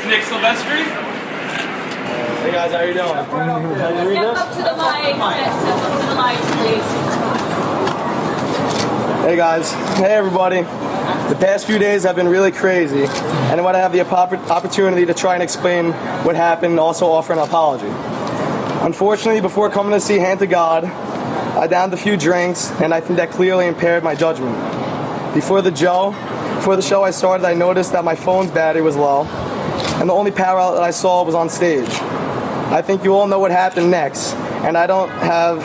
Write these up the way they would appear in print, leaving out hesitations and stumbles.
is Nick Silvestri. Hey guys, how you doing? Step up to the mic. Step up to the mic, please. Hey guys. Hey everybody. The past few days have been really crazy, and I want to have the opportunity to try and explain what happened and also offer an apology. Unfortunately, before coming to see Hand to God, I downed a few drinks, and I think that clearly impaired my judgment. Before the show I started, I noticed that my phone's battery was low, and the only power outlet I saw was on stage. I think you all know what happened next, and I don't have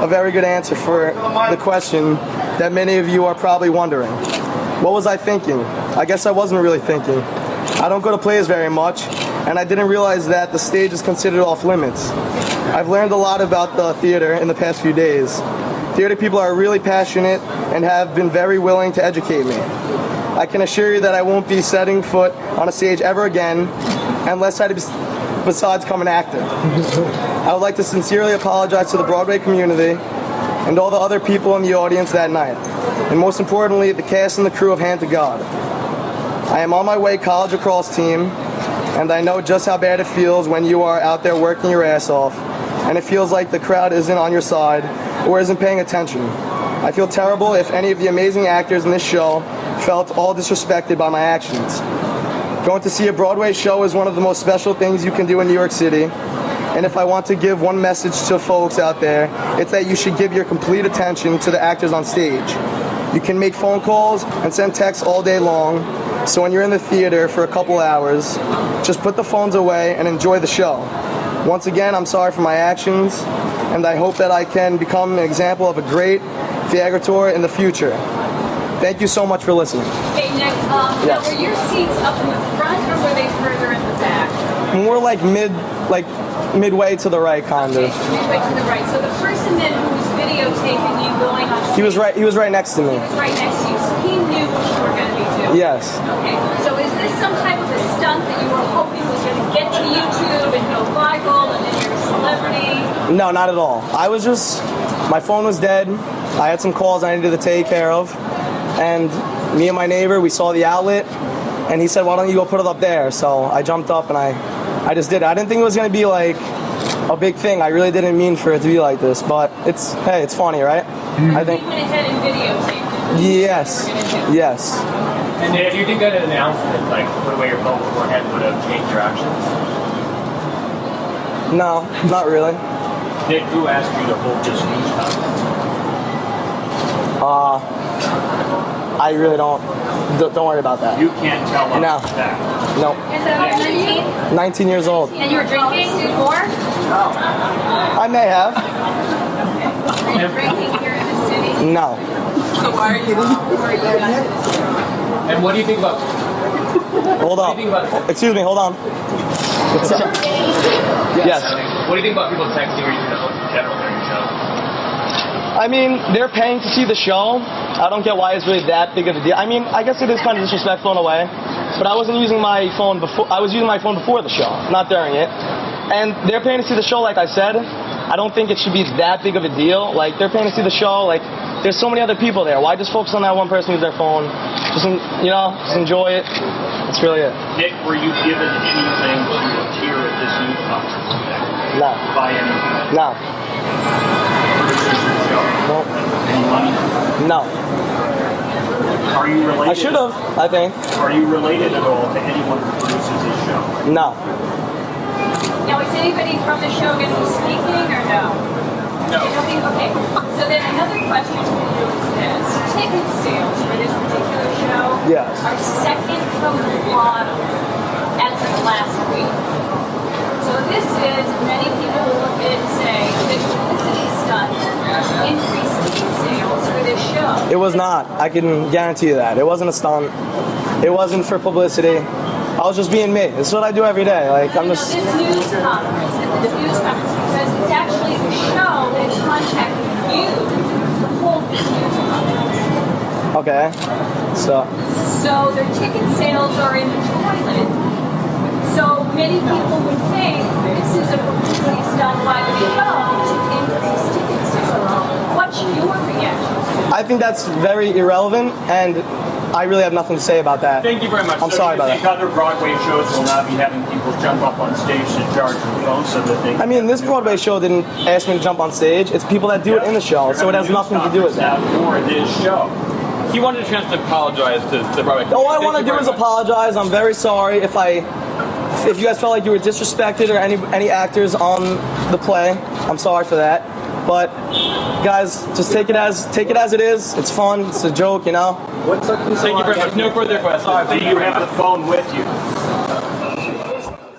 a very good answer for the question that many of you are probably wondering. What was I thinking? I guess I wasn't really thinking. I don't go to plays very much, and I didn't realize that the stage is considered off limits. I've learned a lot about the theater in the past few days. Theater people are really passionate and have been very willing to educate me. I can assure you that I won't be setting foot on a stage ever again unless besides become an actor. I would like to sincerely apologize to the Broadway community and all the other people in the audience that night, and most importantly, the cast and the crew of Hand to God. I am on my way college lacrosse team, and I know just how bad it feels when you are out there working your ass off, and it feels like the crowd isn't on your side or isn't paying attention. I feel terrible if any of the amazing actors in this show felt all disrespected by my actions. Going to see a Broadway show is one of the most special things you can do in New York City. And if I want to give one message to folks out there, it's that you should give your complete attention to the actors on stage. You can make phone calls and send texts all day long, so when you're in the theater for a couple hours, just put the phones away and enjoy the show. Once again, I'm sorry for my actions, and I hope that I can become an example of a great theater in the future. Thank you so much for listening. Hey, Nick, Yes. were your seats up in the front or were they further in the back? More like midway to the right, kind Okay, of. midway to the right. So the person then who was videotaping you going on stage, He was right next to me. he was right next to you, so he knew what you were going to be doing. Yes. Okay, so is this some type of a stunt that you were hoping was going to get to YouTube and go viral and then you're a celebrity? No, not at all. My phone was dead. I had some calls I needed to take care of. And me and my neighbor, we saw the outlet, and he said, why don't you go put it up there? So I jumped up and I just did it. I didn't think it was going to be like a big thing. I really didn't mean for it to be like this, but it's funny, right? I think. You went ahead and videotaped it. Yes. Yes. And do you think that an announcement, like put away your phone beforehand, would have changed your actions? No, not really. Nick, who asked you to hold this news conference? I really don't worry about that. You can't tell us No. that. No. And so how old are you? 19 years old. And you were drinking before? I may have. Were you drinking here in the city? No. So why are you And what do you think about? Hold What do you think on. about? Excuse me, hold on. What's up? Yes. What do you think about people texting or using their phone in general during your show? I mean, they're paying to see the show. I don't get why it's really that big of a deal. I mean, I guess it is kind of disrespectful in a way, but I wasn't using my phone before. I was using my phone before the show, not during it. And they're paying to see the show, like I said. I don't think it should be that big of a deal. Like, they're paying to see the show. Like, there's so many other people there. Why just focus on that one person who's their phone? Just enjoy it. That's really it. Nick, were you given anything to appear at this news conference today? No. By anyone? No. No. Any money? No. Are you related? I should have, I think. Are you related at all to anyone who produces this show? No. Now, is anybody from the show going to be speaking or no? No. Okay. So then another question for you is this. Ticket sales for this particular show Yes. are second from the bottom as of last week. So this is, many people will look at it and say, the publicity stunt increased ticket sales for this show. It was not. I can guarantee you that. It wasn't a stunt. It wasn't for publicity. I was just being me. This is what I do every day. Like, I'm just... This news conference, because it's actually the show that contacted you to hold this news conference. Okay. So their ticket sales are in the toilet. So many people would think this is a publicity stunt by the show to increase ticket sales. What's your reaction? I think that's very irrelevant, and I really have nothing to say about that. Thank you very much. I'm sorry about that. Other Broadway shows will now be having people jump up on stage to charge their phone so that they. I mean, this Broadway show didn't ask me to jump on stage. It's people that do it in the show, so it has nothing to do with that. For this show. He wanted a chance to apologize to the Broadway. All I want to do is apologize. I'm very sorry if you guys felt like you were disrespected or any actors on the play. I'm sorry for that. But guys, just take it as it is. It's fun. It's a joke, you know. Thank you very much. No further questions. Do you have the phone with you?